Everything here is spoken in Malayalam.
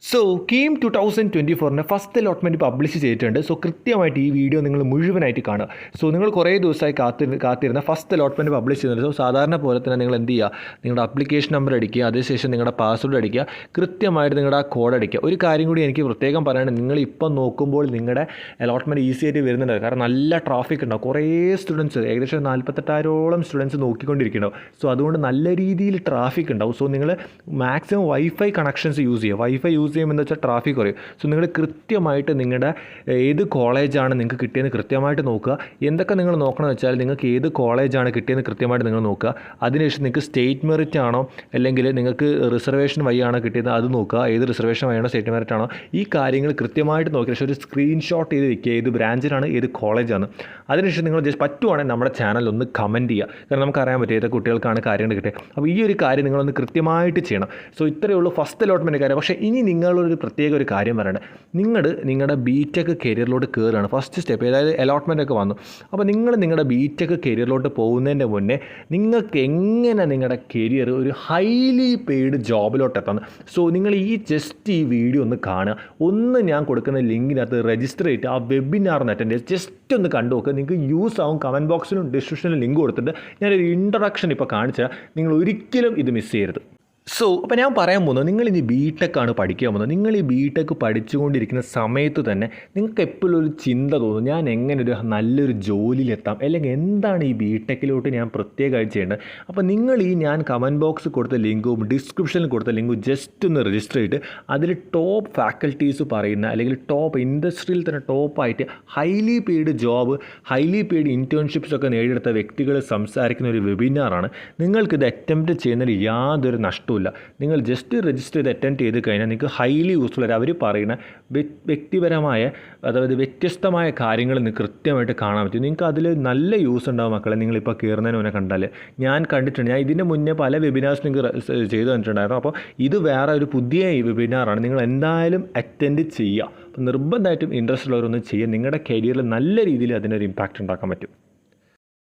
So KEAM 2024 first allotment publish ചെയ്തിട്ടുണ്ട്. സോ കൃത്യമായിട്ട് ഈ വീഡിയോ നിങ്ങൾ മുഴുവനായിട്ട് കാണുക. സോ നിങ്ങൾ കുറേ ദിവസമായി കാത്തിരുന്ന ഫസ്റ്റ് അലോട്ട്മെൻറ്റ് പബ്ലിഷ് ചെയ്യുന്നുണ്ട്. സോ സാധാരണ പോലെ തന്നെ നിങ്ങൾ എന്ത് ചെയ്യുക, നിങ്ങളുടെ അപ്ലിക്കേഷൻ നമ്പർ അടിക്കുക, അതിനുശേഷം നിങ്ങളുടെ പാസ്വേഡ് അടിക്കുക, കൃത്യമായിട്ട് നിങ്ങളുടെ ആ കോഡ് അടിക്കുക. ഒരു കാര്യം കൂടി എനിക്ക് പ്രത്യേകം പറയാനുണ്ട്, നിങ്ങളിപ്പം നോക്കുമ്പോൾ നിങ്ങളുടെ അലോട്ട്മെൻറ്റ് ഈസി ആയിട്ട് വരുന്നുണ്ട്. കാരണം നല്ല ട്രാഫിക് ഉണ്ടാവും, കുറേ സ്റ്റുഡൻസ്, ഏകദേശം 48,000ഓളം സ്റ്റുഡൻസ് നോക്കിക്കൊണ്ടിരിക്കുന്നുണ്ടാവും. സോ അതുകൊണ്ട് നല്ല രീതിയിൽ ട്രാഫിക് ഉണ്ടാവും. സോ നിങ്ങൾ മാക്സിമം വൈഫൈ കണക്ഷൻസ് യൂസ് ചെയ്യുക. വൈഫൈ യൂസ് ചെയ്യുമ്പോൾ വെച്ചാൽ ട്രാഫിക് കുറയും. സോ നിങ്ങൾ കൃത്യമായിട്ട് നിങ്ങളുടെ ഏത് കോളേജാണ് നിങ്ങൾക്ക് കിട്ടിയതെന്ന് കൃത്യമായിട്ട് നോക്കുക. എന്തൊക്കെ നിങ്ങൾ നോക്കണമെന്ന് വെച്ചാൽ നിങ്ങൾക്ക് ഏത് കോളേജാണ് കിട്ടിയതെന്ന് കൃത്യമായിട്ട് നിങ്ങൾ നോക്കുക. അതിനുശേഷം നിങ്ങൾക്ക് സ്റ്റേറ്റ് മെറിറ്റ് ആണോ അല്ലെങ്കിൽ നിങ്ങൾക്ക് റിസർവേഷൻ വഴിയാണോ കിട്ടിയത് അത് നോക്കുക. ഏത് റിസർവേഷൻ വഴിയാണോ സ്റ്റേറ്റ് മെറിറ്റ് ആണോ, ഈ കാര്യങ്ങൾ കൃത്യമായിട്ട് നോക്കിയ ശേഷം ഒരു സ്ക്രീൻഷോട്ട് ചെയ്ത് വയ്ക്കുക, ഏത് ബ്രാഞ്ചിലാണ് ഏത് കോളേജാണ്. അതിനുശേഷം നിങ്ങൾ ജസ്റ്റ് പറ്റുവാണെങ്കിൽ നമ്മുടെ ചാനൽ ഒന്ന് കമൻറ്റ് ചെയ്യുക. കാരണം നമുക്കറിയാൻ പറ്റും ഏതൊക്കെ കുട്ടികൾക്കാണ് കാര്യങ്ങൾ കിട്ടിയത്. അപ്പോൾ ഈ ഒരു കാര്യം നിങ്ങളൊന്ന് കൃത്യമായിട്ട് ചെയ്യണം. സോ ഇത്രയേ ഉള്ളൂ ഫസ്റ്റ് അലോട്ട്മെൻറ്റ് കാര്യം. പക്ഷേ ഇനി നിങ്ങളൊരു പ്രത്യേക ഒരു കാര്യം പറയണം. നിങ്ങളുടെ ബിടെക് കരിയറിലോട്ട് കയറുകയാണ്. ഫസ്റ്റ് സ്റ്റെപ്പ്, അതായത് അലോട്ട്മെൻ്റ് ഒക്കെ വന്നു. അപ്പോൾ നിങ്ങൾ നിങ്ങളുടെ ബിടെക് കരിയറിലോട്ട് പോകുന്നതിൻ്റെ മുന്നേ നിങ്ങൾക്ക് എങ്ങനെ നിങ്ങളുടെ കരിയർ ഒരു ഹൈലി പെയ്ഡ് ജോബിലോട്ട് എത്താം. സോ നിങ്ങൾ ജസ്റ്റ് ഈ വീഡിയോ ഒന്ന് കാണുക. ഒന്ന് ഞാൻ കൊടുക്കുന്ന ലിങ്കിനകത്ത് രജിസ്റ്റർ ചെയ്തിട്ട് ആ വെബിനാറിന് അറ്റൻഡ് ചെയ്ത് ജസ്റ്റ് ഒന്ന് കണ്ടു നോക്കുക. നിങ്ങൾക്ക് യൂസ് ആവും. കമൻറ്റ് ബോക്സിലും ഡിസ്ക്രിപ്ഷനിലും ലിങ്ക് കൊടുത്തിട്ട് ഞാനൊരു ഇൻട്രൊഡക്ഷൻ ഇപ്പോൾ കാണിച്ചാൽ നിങ്ങൾ ഒരിക്കലും ഇത് മിസ് ചെയ്യരുത്. സോ അപ്പോൾ ഞാൻ പറയാൻ പോകുന്നത്, നിങ്ങളിനി ബിടെക്കാണ് പഠിക്കാൻ പോകുന്നത്. നിങ്ങൾ ഈ ബിടെക്ക് പഠിച്ചുകൊണ്ടിരിക്കുന്ന സമയത്ത് തന്നെ നിങ്ങൾക്ക് എപ്പോഴും ഒരു ചിന്ത തോന്നും, ഞാൻ എങ്ങനെ ഒരു നല്ലൊരു ജോലിയിലെത്താം, അല്ലെങ്കിൽ എന്താണ് ഈ ബിടെക്കിലോട്ട് ഞാൻ പ്രത്യേകമായിട്ട് ചെയ്യേണ്ടത്. അപ്പോൾ നിങ്ങൾ ഞാൻ കമൻറ്റ് ബോക്സ് കൊടുത്ത ലിങ്കും ഡിസ്ക്രിപ്ഷനിൽ കൊടുത്ത ലിങ്കും ജസ്റ്റ് ഒന്ന് രജിസ്റ്റർ ചെയ്തിട്ട് അതിൽ ടോപ്പ് ഫാക്കൽറ്റീസ് പറയുന്ന അല്ലെങ്കിൽ ടോപ്പ് ഇൻഡസ്ട്രിയിൽ തന്നെ ടോപ്പായിട്ട് highly paid job, highly paid internships ഒക്കെ നേടിയെടുത്ത വ്യക്തികൾ സംസാരിക്കുന്ന ഒരു വെബിനാറാണ്. നിങ്ങൾക്കിത് അറ്റംപ്റ്റ് ചെയ്യുന്നതിൽ യാതൊരു നഷ്ടവും. നിങ്ങൾ ജസ്റ്റ് രജിസ്റ്റർ ചെയ്ത് അറ്റൻഡ് ചെയ്ത് കഴിഞ്ഞാൽ നിങ്ങൾക്ക് ഹൈലി യൂസ്ഫുൾ ആയിട്ട് അവർ പറയുന്ന വ്യക്തിപരമായ, അതായത് വ്യത്യസ്തമായ കാര്യങ്ങൾ നിങ്ങൾക്ക് കൃത്യമായിട്ട് കാണാൻ പറ്റും. നിങ്ങൾക്ക് അതിൽ നല്ല യൂസ് ഉണ്ടാവും മക്കളെ. നിങ്ങളിപ്പോൾ കയറുന്നതിന് മുന്നേ കണ്ടാൽ, ഞാൻ കണ്ടിട്ടുണ്ട്. ഞാൻ ഇതിൻ്റെ മുന്നേ പല വെബിനാർസ് നിങ്ങൾക്ക് ചെയ്തു തന്നിട്ടുണ്ടായിരുന്നു. അപ്പോൾ ഇത് വേറെ ഒരു പുതിയ വെബിനാറാണ്. നിങ്ങൾ എന്തായാലും അറ്റൻഡ് ചെയ്യുക. അപ്പോൾ നിർബന്ധമായിട്ടും ഇൻട്രസ്റ്റ് ഉള്ളവരൊന്നും ചെയ്യുക. നിങ്ങളുടെ കരിയറിൽ നല്ല രീതിയിൽ അതിനൊരു ഇമ്പാക്റ്റ് ഉണ്ടാക്കാൻ പറ്റും.